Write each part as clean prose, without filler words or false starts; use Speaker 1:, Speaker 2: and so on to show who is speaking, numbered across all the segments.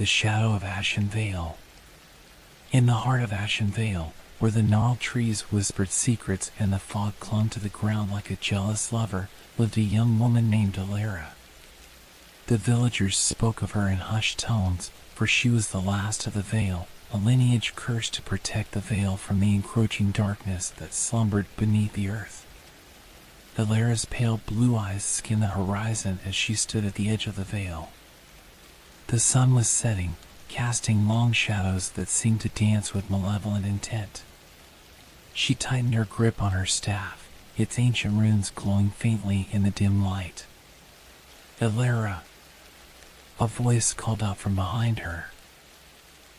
Speaker 1: the shadow of Ashen Vale. In the heart of Ashen Vale, where the gnarled trees whispered secrets and the fog clung to the ground like a jealous lover, lived a young woman named Elara. The villagers spoke of her in hushed tones, for she was the last of the Veyl, a lineage cursed to protect the Vale from the encroaching darkness that slumbered beneath the earth. Elara's pale blue eyes skimmed the horizon as she stood at the edge of the Vale. The sun was setting, casting long shadows that seemed to dance with malevolent intent. She tightened her grip on her staff, its ancient runes glowing faintly in the dim light. "Elara!" A voice called out from behind her.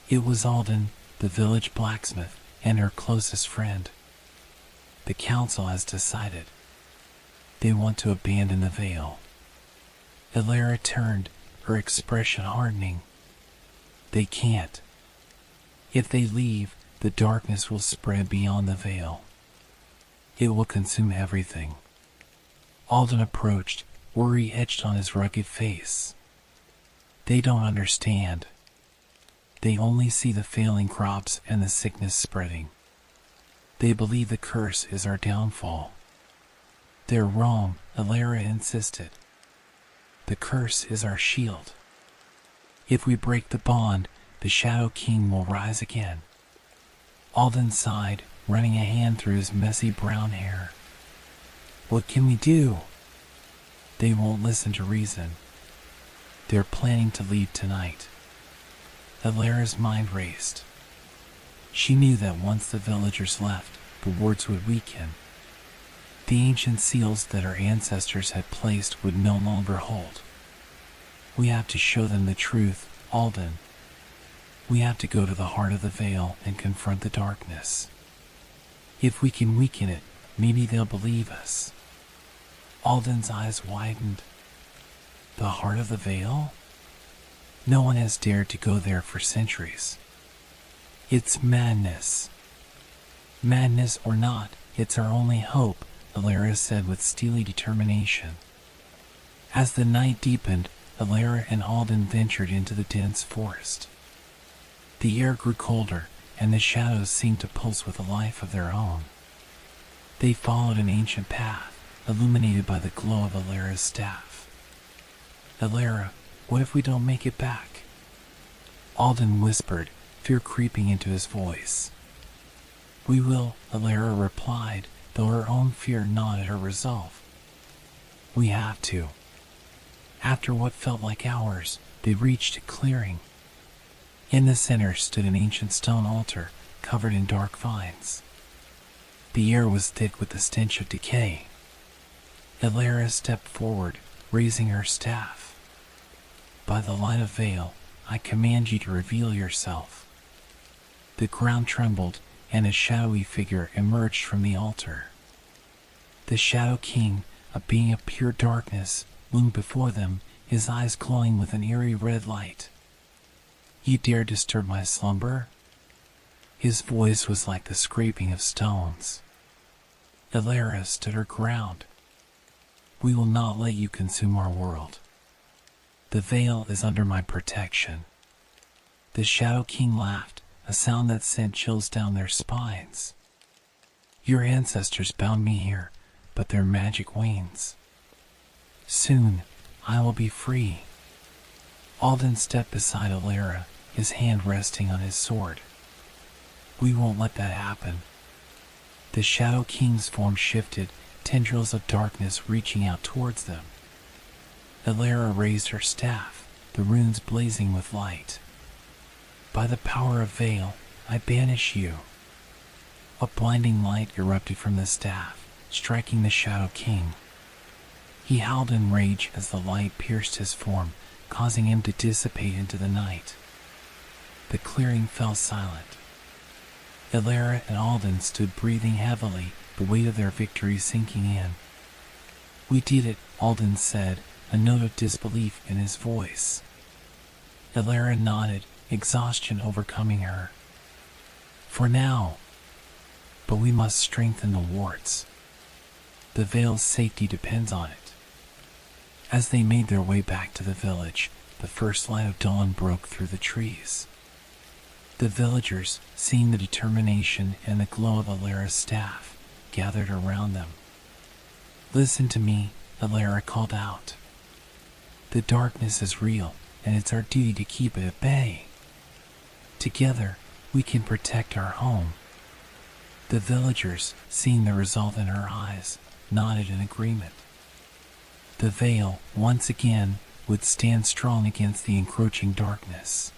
Speaker 1: It was Alden, the village blacksmith, and her closest friend. "The council has decided. They want to abandon the Vale." Elara turned, her expression hardening. "They can't. If they leave, the darkness will spread beyond the Vale. It will consume everything." Alden approached, worry etched on his rugged face. "They don't understand. They only see the failing crops and the sickness spreading. They believe the curse is our downfall." "They're wrong," Elara insisted. "The curse is our shield. If we break the bond, the Shadow King will rise again." Alden sighed, running a hand through his messy brown hair. "What can we do?" "They won't listen to reason. They're planning to leave tonight." Elara's mind raced. She knew that once the villagers left, the wards would weaken. The ancient seals that her ancestors had placed would no longer hold. "We have to show them the truth, Alden. We have to go to the heart of the Vale and confront the darkness. If we can weaken it, maybe they'll believe us." Alden's eyes widened. "The heart of the Vale? No one has dared to go there for centuries. It's madness." "Madness or not, it's our only hope," Elara said with steely determination. As the night deepened, Elara and Alden ventured into the dense forest. The air grew colder, and the shadows seemed to pulse with a life of their own. They followed an ancient path, illuminated by the glow of Elara's staff. "Elara, what if we don't make it back?" Alden whispered, fear creeping into his voice. "We will," Elara replied, though her own fear gnawed at her resolve. "We have to." After what felt like hours, they reached a clearing. In the center stood an ancient stone altar, covered in dark vines. The air was thick with the stench of decay. Elara stepped forward, raising her staff. "By the light of Veyl, I command you to reveal yourself." The ground trembled, and a shadowy figure emerged from the altar. The Shadow King, a being of pure darkness, loomed before them, his eyes glowing with an eerie red light. "You dare disturb my slumber?" His voice was like the scraping of stones. Elara stood her ground. "We will not let you consume our world. The Vale is under my protection." The Shadow King laughed, a sound that sent chills down their spines. "Your ancestors bound me here, but their magic wanes. Soon, I will be free." Alden stepped beside Elara, his hand resting on his sword. "We won't let that happen." The Shadow King's form shifted, tendrils of darkness reaching out towards them. Elara raised her staff, the runes blazing with light. "By the power of Veyl, I banish you." A blinding light erupted from the staff, striking the Shadow King. He howled in rage as the light pierced his form, causing him to dissipate into the night. The clearing fell silent. Elara and Alden stood breathing heavily, the weight of their victory sinking in. "We did it," Alden said, a note of disbelief in his voice. Elara nodded, exhaustion overcoming her. "For now. But we must strengthen the wards. The Vale's safety depends on it." As they made their way back to the village, the first light of dawn broke through the trees. The villagers, seeing the determination and the glow of Elara's staff, gathered around them. "Listen to me," Elara called out. "The darkness is real, and it's our duty to keep it at bay. Together, we can protect our home." The villagers, seeing the resolve in her eyes, nodded in agreement. The Veyl, once again, would stand strong against the encroaching darkness.